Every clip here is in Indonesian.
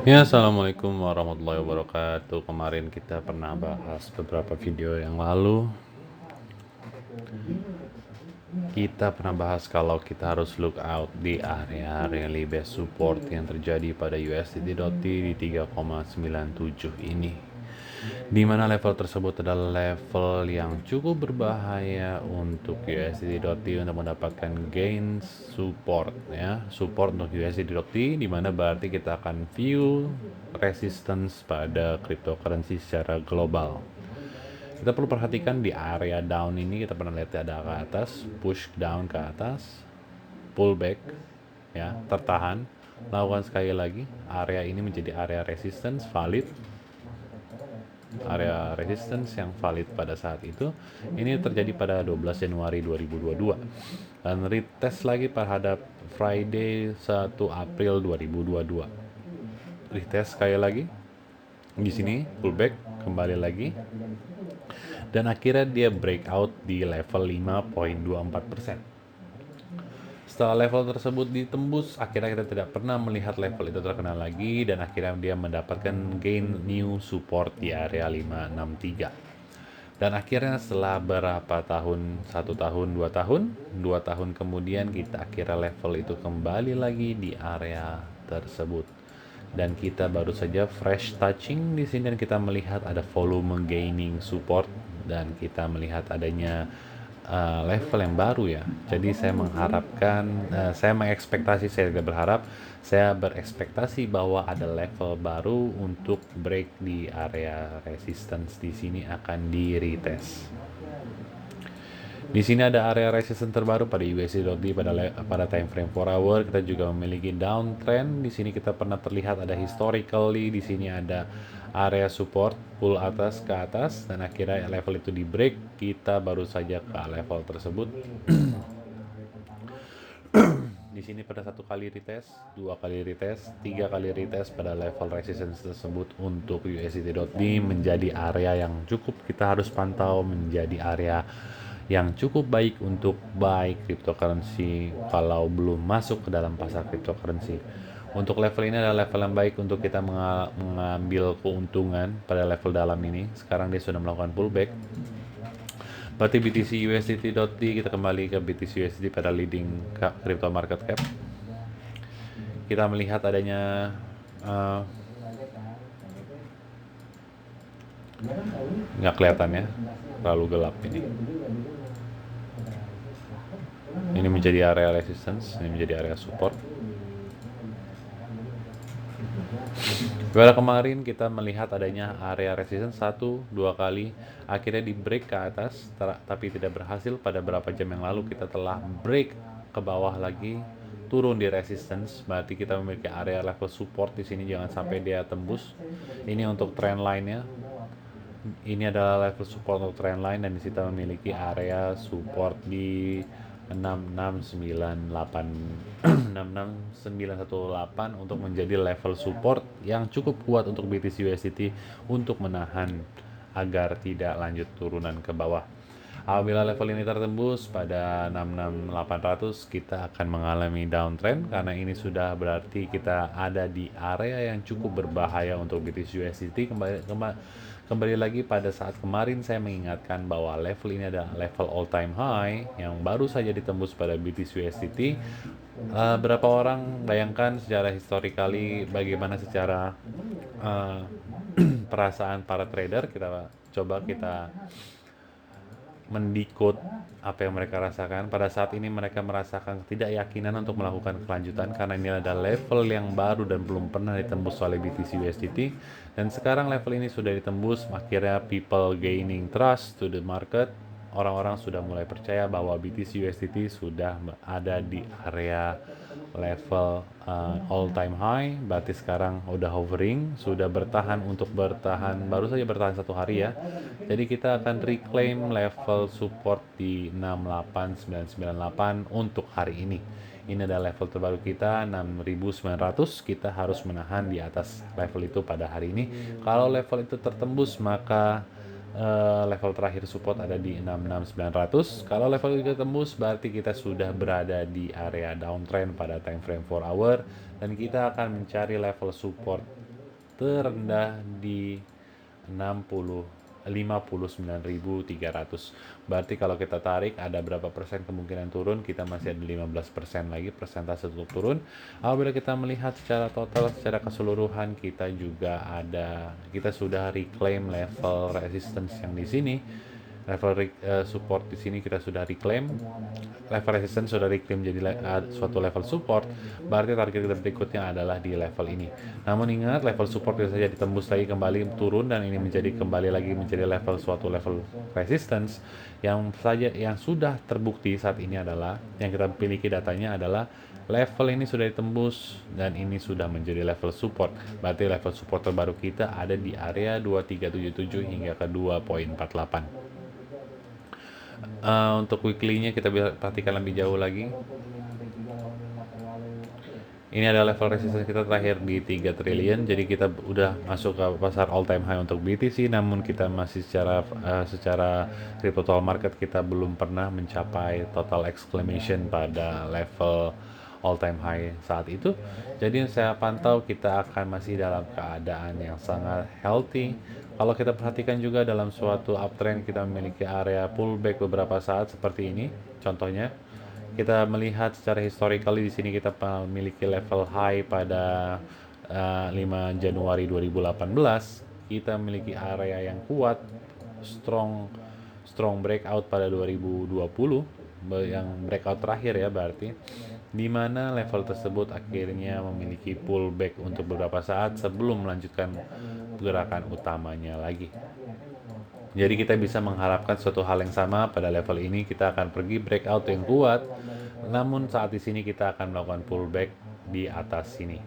Ya, assalamualaikum warahmatullahi wabarakatuh. Kemarin kita pernah bahas beberapa video yang lalu. Kita pernah bahas kalau kita harus look out di area rally base support yang terjadi pada USDT.T di 3,97 ini. Di mana level tersebut adalah level yang cukup berbahaya untuk USDT.T untuk mendapatkan gain support ya, support untuk USDT.T, di mana berarti kita akan view resistance pada cryptocurrency secara global. Kita perlu perhatikan di area down ini, kita pernah lihat ada ke atas, push down ke atas, pullback ya, tertahan, lakukan sekali lagi. Area ini menjadi area resistance valid, area resistance yang valid pada saat itu. Ini terjadi pada 12 Januari 2022 dan retest lagi terhadap Friday 1 April 2022. Retest sekali lagi di sini, pullback kembali lagi, dan akhirnya dia breakout di level 5,24%. Setelah level tersebut ditembus, akhirnya kita tidak pernah melihat level itu terkena lagi, dan akhirnya dia mendapatkan gain new support di area 563. Dan akhirnya setelah berapa tahun, 1 tahun, 2 tahun kemudian, kita akhirnya level itu kembali lagi di area tersebut. Dan kita baru saja fresh touching di sini, dan kita melihat ada volume gaining support, dan kita melihat adanya level yang baru ya. Jadi saya mengharapkan, saya mengekspektasi, saya tidak berharap, saya berekspektasi bahwa ada level baru untuk break di area resistance. Di sini akan di retest. Di sini ada area resistance terbaru pada USD.T pada time frame 4 hour. Kita juga memiliki downtrend. Di sini kita pernah terlihat ada historically. Di sini ada area support pull atas ke atas, dan akhirnya level itu di break. Kita baru saja ke level tersebut. Di sini pada 1 kali retest, 2 kali retest, 3 kali retest pada level resistance tersebut untuk USDT.D menjadi area yang cukup kita harus pantau, menjadi area yang cukup baik untuk buy cryptocurrency kalau belum masuk ke dalam pasar cryptocurrency. Untuk level ini adalah level yang baik untuk kita mengambil keuntungan pada level dalam ini. Sekarang dia sudah melakukan pullback. Berarti BTC USDT.D, kita kembali ke BTC USD pada leading crypto market cap. Kita melihat adanya nggak kelihatan ya, terlalu gelap ini. Ini menjadi area resistance, ini menjadi area support. Pada kemarin kita melihat adanya area resistance 1-2 kali, akhirnya di break ke atas, tapi tidak berhasil. Pada beberapa jam yang lalu kita telah break ke bawah lagi, turun di resistance. Berarti kita memiliki area level support di sini, jangan sampai dia tembus. Ini untuk trend line-nya. Ini adalah level support untuk trend line, dan di situ memiliki area support di 66918 untuk menjadi level support yang cukup kuat untuk BTC USDT untuk menahan agar tidak lanjut turunan ke bawah. Apabila level ini tertembus pada 66800, kita akan mengalami downtrend, karena ini sudah berarti kita ada di area yang cukup berbahaya untuk BTC USDT. Kembali lagi pada saat kemarin saya mengingatkan bahwa level ini adalah level all time high yang baru saja ditembus pada BTC USDT. Berapa orang bayangkan secara historically bagaimana secara perasaan para trader? Kita mendikut apa yang mereka rasakan. Pada saat ini mereka merasakan ketidakyakinan untuk melakukan kelanjutan, karena ini adalah level yang baru dan belum pernah ditembus oleh BTC USDT. Dan sekarang level ini sudah ditembus, akhirnya people gaining trust to the market. Orang-orang sudah mulai percaya bahwa BTC USDT sudah ada di area level all time high. Berarti sekarang udah hovering, sudah bertahan baru saja bertahan 1 hari ya. Jadi kita akan reclaim level support di 68998 untuk hari ini. Ini adalah level terbaru kita, 6900. Kita harus menahan di atas level itu pada hari ini. Kalau level itu tertembus, maka level terakhir support ada di 66.900. Kalau level itu tembus berarti kita sudah berada di area downtrend pada time frame 4 hour, dan kita akan mencari level support terendah di 59.300. Berarti kalau kita tarik ada berapa persen kemungkinan turun? Kita masih ada 15% lagi persentase untuk turun. Apabila kita melihat secara total, secara keseluruhan, kita sudah reclaim level resistance yang di sini. Level support di sini kita sudah reclaim, level resistance sudah reclaim jadi suatu level support. Berarti target kita berikutnya adalah di level ini. Namun ingat, level support bisa saja ditembus lagi kembali turun, dan ini kembali lagi menjadi suatu level resistance. Yang sudah terbukti saat ini adalah, yang kita miliki datanya adalah level ini sudah ditembus dan ini sudah menjadi level support. Berarti level support terbaru kita ada di area 2377 hingga ke 2.48. Untuk weekly-nya kita bisa perhatikan lebih jauh lagi. Ini adalah level resistance kita terakhir di 3 triliun. Jadi kita udah masuk ke pasar all time high untuk BTC, namun kita masih secara crypto total market kita belum pernah mencapai total exclamation pada level all time high saat itu. Jadi saya pantau kita akan masih dalam keadaan yang sangat healthy. Kalau kita perhatikan juga dalam suatu uptrend kita memiliki area pullback beberapa saat seperti ini. Contohnya, kita melihat secara historical di sini kita memiliki level high pada 5 Januari 2018. Kita memiliki area yang kuat, strong breakout pada 2020, yang breakout terakhir ya berarti, di mana level tersebut akhirnya memiliki pullback untuk beberapa saat sebelum melanjutkan gerakan utamanya lagi. Jadi kita bisa mengharapkan suatu hal yang sama pada level ini. Kita akan pergi breakout yang kuat, namun saat di sini kita akan melakukan pullback di atas sini.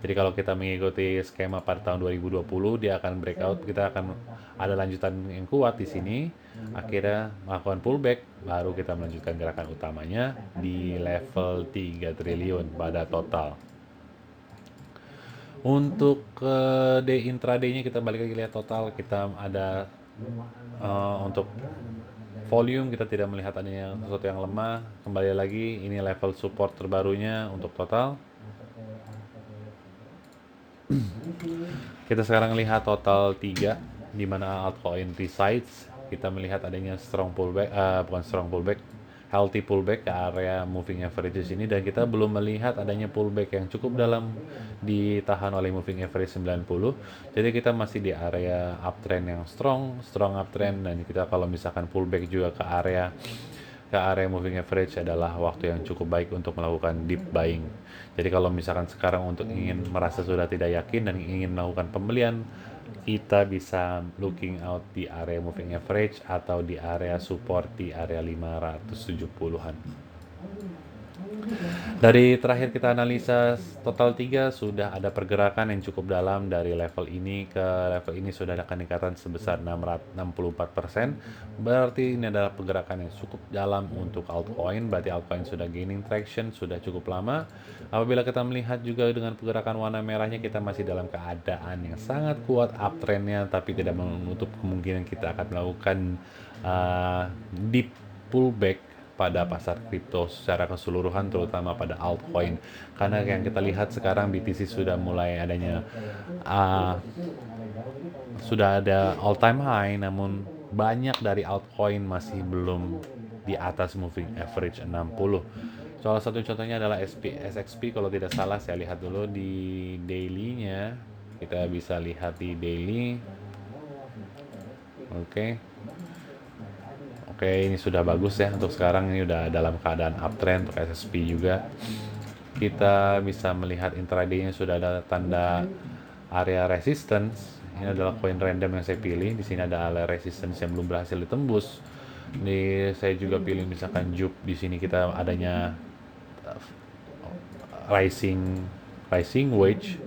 Jadi kalau kita mengikuti skema pada tahun 2020, dia akan breakout, kita akan ada lanjutan yang kuat di sini, akhirnya melakukan pullback, baru kita melanjutkan gerakan utamanya di level 3 triliun pada total. Untuk day intraday-nya kita balik lagi lihat total, kita ada untuk volume kita tidak melihat adanya sesuatu yang lemah. Kembali lagi, ini level support terbarunya untuk total. Kita sekarang lihat total 3 di mana altcoin resides. Kita melihat adanya healthy pullback ke area moving averages ini, dan kita belum melihat adanya pullback yang cukup dalam ditahan oleh moving average 90. Jadi kita masih di area uptrend yang strong uptrend, dan kita kalau misalkan pullback juga ke area moving average adalah waktu yang cukup baik untuk melakukan deep buying. Jadi kalau misalkan sekarang untuk ingin merasa sudah tidak yakin dan ingin melakukan pembelian, kita bisa looking out di area moving average atau di area support di area 570-an. Dari terakhir kita analisa total 3, sudah ada pergerakan yang cukup dalam dari level ini ke level ini, sudah ada peningkatan sebesar 64%. Berarti ini adalah pergerakan yang cukup dalam untuk altcoin, berarti altcoin sudah gaining traction, sudah cukup lama. Apabila kita melihat juga dengan pergerakan warna merahnya, kita masih dalam keadaan yang sangat kuat uptrendnya, tapi tidak menutup kemungkinan kita akan melakukan deep pullback pada pasar kripto secara keseluruhan, terutama pada altcoin. Karena yang kita lihat sekarang BTC sudah mulai adanya sudah ada all time high, namun banyak dari altcoin masih belum di atas moving average 60. Salah satu contohnya adalah SXP, kalau tidak salah saya lihat dulu di daily-nya. Kita bisa lihat di daily. Oke, ini sudah bagus ya untuk sekarang, ini udah dalam keadaan uptrend untuk SXP juga. Kita bisa melihat intraday-nya sudah ada tanda area resistance. Ini adalah koin random yang saya pilih. Di sini ada area resistance yang belum berhasil ditembus. Saya juga pilih misalkan Jup. Di sini kita adanya rising wage.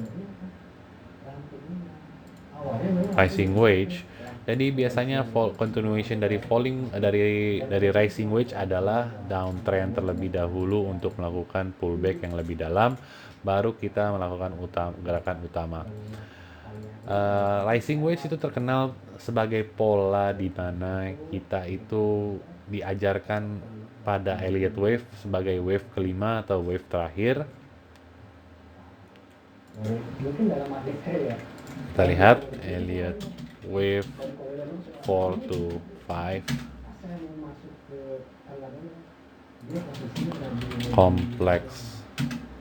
Jadi biasanya continuation dari rising wedge adalah downtrend terlebih dahulu untuk melakukan pullback yang lebih dalam, baru kita melakukan gerakan utama. Rising wedge itu terkenal sebagai pola di mana kita itu diajarkan pada Elliott wave sebagai wave kelima atau wave terakhir. Kita lihat Elliott wave 4 to 5 complex.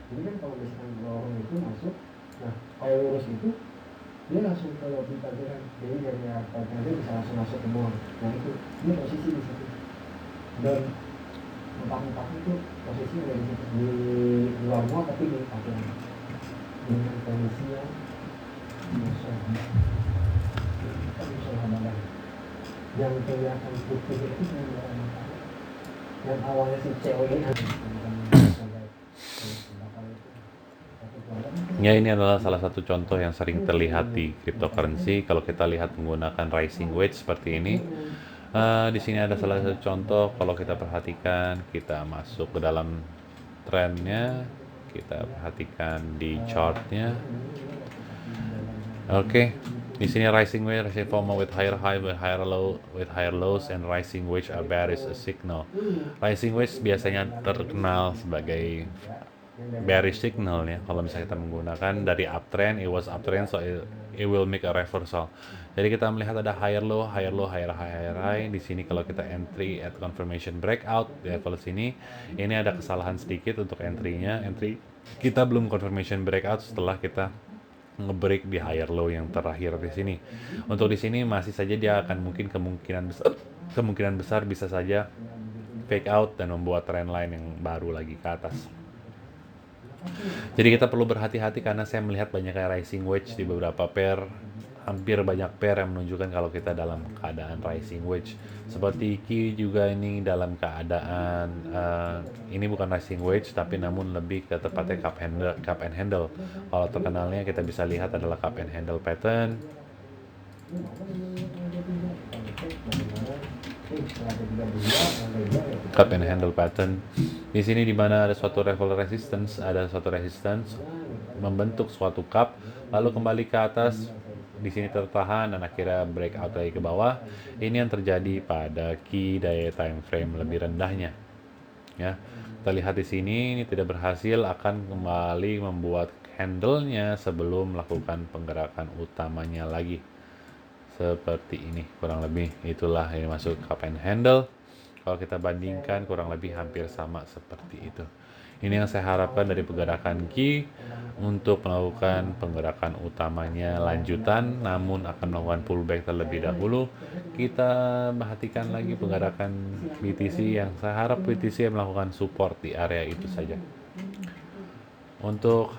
Jadi kan kalau misalkan lorong itu masuk, nah kalau lurus itu dia langsung ke lobby parkiran, jadi dari parkiran dia bisa langsung masuk ke mall. Nah itu dia posisi di situ, dan empat itu posisinya dari situ di luar mall tapi di parkiran dengan kondisi yang musola, kan musola badan yang kelihatan putih itu cuma yang awalnya si cewek ini Ya, ini adalah salah satu contoh yang sering terlihat di cryptocurrency. Kalau kita lihat menggunakan rising wedge seperti ini, di sini ada salah satu contoh. Kalau kita perhatikan, kita masuk ke dalam trennya, kita perhatikan di chartnya. Oke, di sini rising wedge, rising formal with higher high, with higher low, with higher lows, and rising wedge are bearish a signal. Rising wedge biasanya terkenal sebagai bearish signal ya. Kalau misalnya kita menggunakan dari uptrend, it was uptrend, so it will make a reversal. Jadi kita melihat ada higher low, higher low, higher high, higher high. Di sini kalau kita entry at confirmation breakout di level sini, ini ada kesalahan sedikit untuk entry-nya. Entry kita belum confirmation breakout setelah kita nge-break di higher low yang terakhir di sini. Untuk di sini masih saja dia akan mungkin kemungkinan besar bisa saja fake out dan membuat trend line yang baru lagi ke atas. Jadi kita perlu berhati-hati karena saya melihat banyak rising wedge di beberapa pair, hampir banyak pair yang menunjukkan kalau kita dalam keadaan rising wedge. Seperti Ki juga ini dalam keadaan ini bukan rising wedge tapi namun lebih ke tepatnya cup and handle. Kalau terkenalnya kita bisa lihat adalah cup and handle pattern. Cup and handle pattern. Di sini di mana ada suatu level resistance, membentuk suatu cup, lalu kembali ke atas, di sini tertahan dan akhirnya breakout lagi ke bawah. Ini yang terjadi pada key daya time frame lebih rendahnya. Ya, kita lihat di sini ini tidak berhasil, akan kembali membuat handle-nya sebelum melakukan penggerakan utamanya lagi. Seperti ini kurang lebih, itulah yang masuk cup and handle. Kalau kita bandingkan kurang lebih hampir sama seperti itu. Ini yang saya harapkan dari pergerakan Ki untuk melakukan penggerakan utamanya lanjutan, namun akan melakukan pullback terlebih dahulu. Kita perhatikan lagi pergerakan BTC yang saya harap BTC melakukan support di area itu saja. Untuk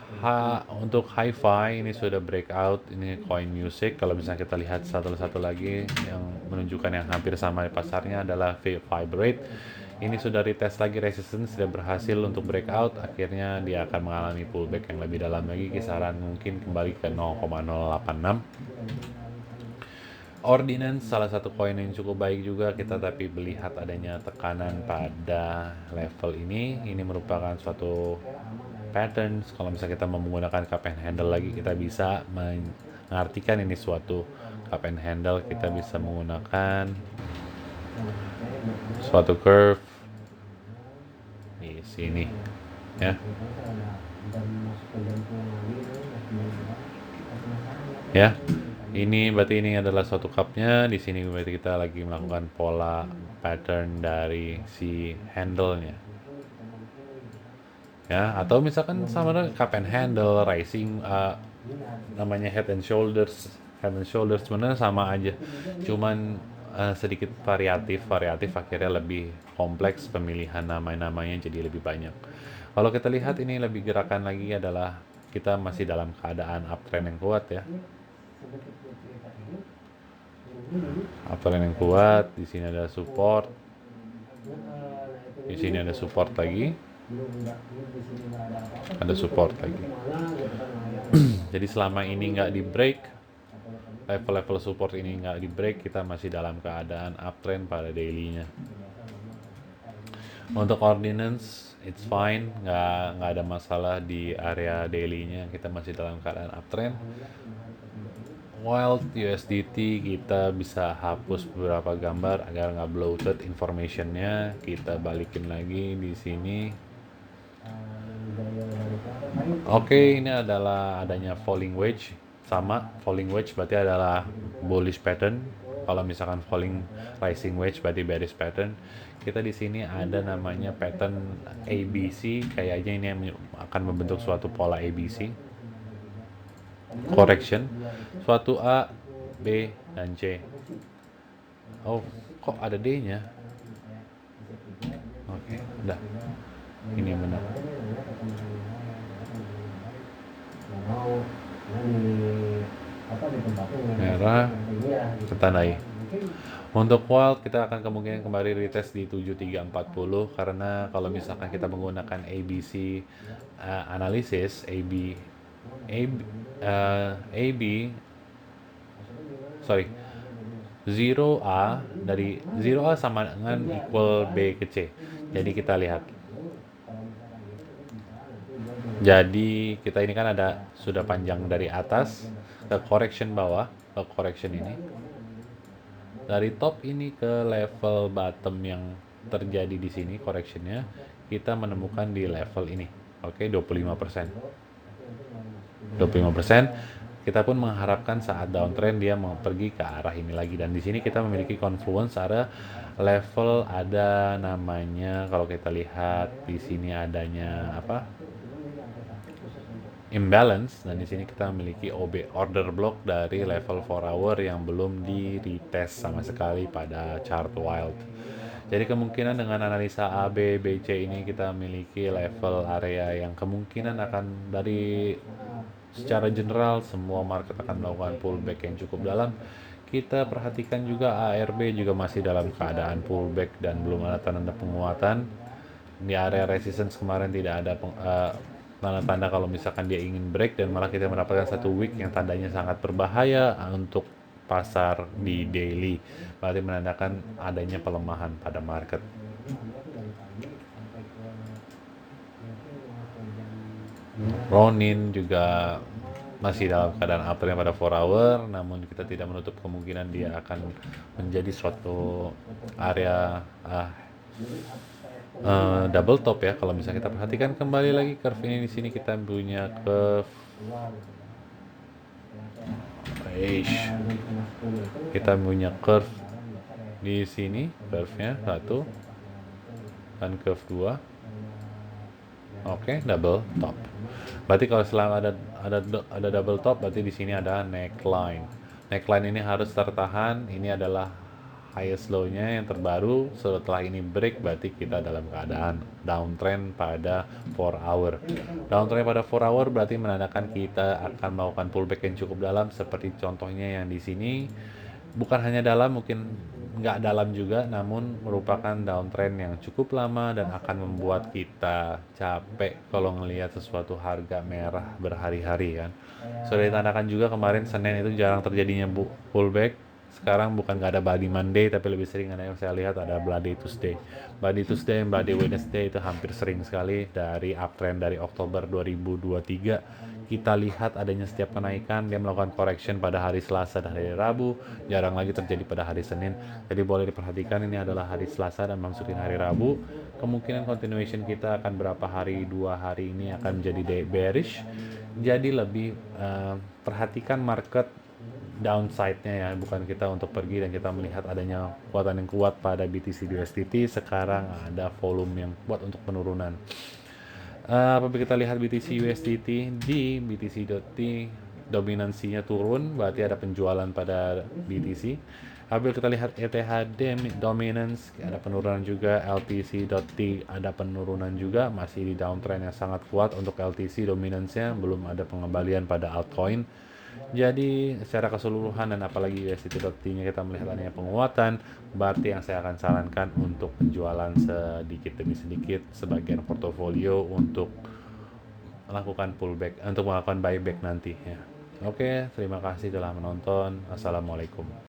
HiFi ini sudah breakout, ini coin music. Kalau misalnya kita lihat satu lagi yang menunjukkan yang hampir sama di pasarnya adalah Vibrate. Ini sudah retest lagi resistance, sudah berhasil untuk breakout. Akhirnya dia akan mengalami pullback yang lebih dalam lagi, kisaran mungkin kembali ke 0,086. Ordinance salah satu koin yang cukup baik juga kita, tapi melihat adanya tekanan pada level ini. Ini merupakan suatu patterns. Kalau misalnya kita menggunakan cup and handle lagi, kita bisa mengartikan ini suatu cup and handle. Kita bisa menggunakan suatu curve di sini ya. Ya, ini berarti ini adalah suatu cupnya. Di sini berarti kita lagi melakukan pola pattern dari si handle-nya. Ya, atau misalkan sama dengan cup and handle, rising, namanya head and shoulders sebenarnya sama aja, cuman sedikit variatif akhirnya lebih kompleks, pemilihan namanya jadi lebih banyak. Kalau kita lihat ini lebih gerakan lagi adalah kita masih dalam keadaan uptrend yang kuat ya. Uptrend yang kuat, di sini ada support, di sini ada support lagi, ada support lagi. Jadi selama ini nggak di break, level-level support ini nggak di break, kita masih dalam keadaan uptrend pada daily-nya. Untuk ordinance, it's fine, nggak ada masalah di area daily-nya, kita masih dalam keadaan uptrend. Wild USDT kita bisa hapus beberapa gambar agar nggak bloated informationnya. Kita balikin lagi di sini. Oke, ini adalah adanya falling wedge. Sama, falling wedge berarti adalah bullish pattern. Kalau misalkan falling rising wedge berarti bearish pattern. Kita di sini ada namanya pattern ABC. Kayaknya ini yang akan membentuk suatu pola ABC. Correction, suatu A, B, dan C. Oh, kok ada D-nya? Oke, udah. Ini yang benar. Merah, tertandai. Untuk wild kita akan kemungkinan kembali retest di 7340 karena kalau misalkan kita menggunakan ABC analisis AB sorry 0A dari 0A sama dengan equal B ke C. Jadi kita lihat. Jadi kita ini kan ada sudah panjang dari atas ke correction bawah ke correction ini. Dari top ini ke level bottom yang terjadi di sini correctionnya kita menemukan di level ini. Oke, 25%. 25%. Kita pun mengharapkan saat downtrend dia mau pergi ke arah ini lagi, dan di sini kita memiliki confluence ada level, ada namanya kalau kita lihat di sini adanya apa? Imbalance, dan di sini kita memiliki OB order block dari level 4 hour yang belum di retest sama sekali pada chart wild. Jadi kemungkinan dengan analisa A, B, B, C ini kita memiliki level area yang kemungkinan akan dari secara general semua market akan melakukan pullback yang cukup dalam. Kita perhatikan juga ARB juga masih dalam keadaan pullback dan belum ada tanda penguatan. Di area resistance kemarin tidak ada tanda-tanda kalau misalkan dia ingin break, dan malah kita mendapatkan satu wick yang tandanya sangat berbahaya untuk pasar di daily, berarti menandakan adanya pelemahan pada market. Ronin juga masih dalam keadaan uptrend pada 4 hour, namun kita tidak menutup kemungkinan dia akan menjadi suatu area double top ya. Kalau misalnya kita perhatikan kembali lagi curve ini, di sini kita punya curve kita punya curve di sini, curve-nya 1 dan curve 2. Oke, double top. Berarti kalau selama ada double top, berarti di sini ada neckline. Neckline ini harus tertahan. Ini adalah highest low-nya yang terbaru. Setelah ini break, berarti kita dalam keadaan downtrend pada 4 hour. Downtrend pada 4 hour berarti menandakan kita akan melakukan pullback yang cukup dalam, seperti contohnya yang di sini. Bukan hanya dalam, mungkin nggak dalam juga, namun merupakan downtrend yang cukup lama dan akan membuat kita capek kalau ngelihat sesuatu harga merah berhari-hari kan. Sudah ditandakan juga kemarin Senin itu jarang terjadinya pullback. Sekarang bukan nggak ada Bloody Monday, tapi lebih sering ada yang saya lihat ada Bloody Tuesday. Bloody Tuesday dan Bloody Wednesday itu hampir sering sekali dari uptrend dari Oktober 2023. Kita lihat adanya setiap kenaikan, dia melakukan correction pada hari Selasa dan hari Rabu, jarang lagi terjadi pada hari Senin. Jadi boleh diperhatikan ini adalah hari Selasa dan masukin hari Rabu. Kemungkinan continuation kita akan berapa hari, 2 hari ini akan menjadi bearish. Jadi lebih perhatikan market downside-nya ya, bukan kita untuk pergi, dan kita melihat adanya kekuatan yang kuat pada BTC USDT. Sekarang ada volume yang kuat untuk penurunan. Apabila kita lihat BTC USDT di BTC.T dominansinya turun, berarti ada penjualan pada BTC. Apabila kita lihat ETHD dominance ada penurunan juga, LTC.T ada penurunan juga, masih di downtrend yang sangat kuat untuk LTC dominance-nya, belum ada pengembalian pada altcoin. Jadi secara keseluruhan dan apalagi USDT.T-nya kita melihat adanya penguatan, berarti yang saya akan sarankan untuk penjualan sedikit demi sedikit sebagian portofolio untuk melakukan pullback, untuk melakukan buyback nanti ya. Oke, terima kasih telah menonton. Assalamualaikum.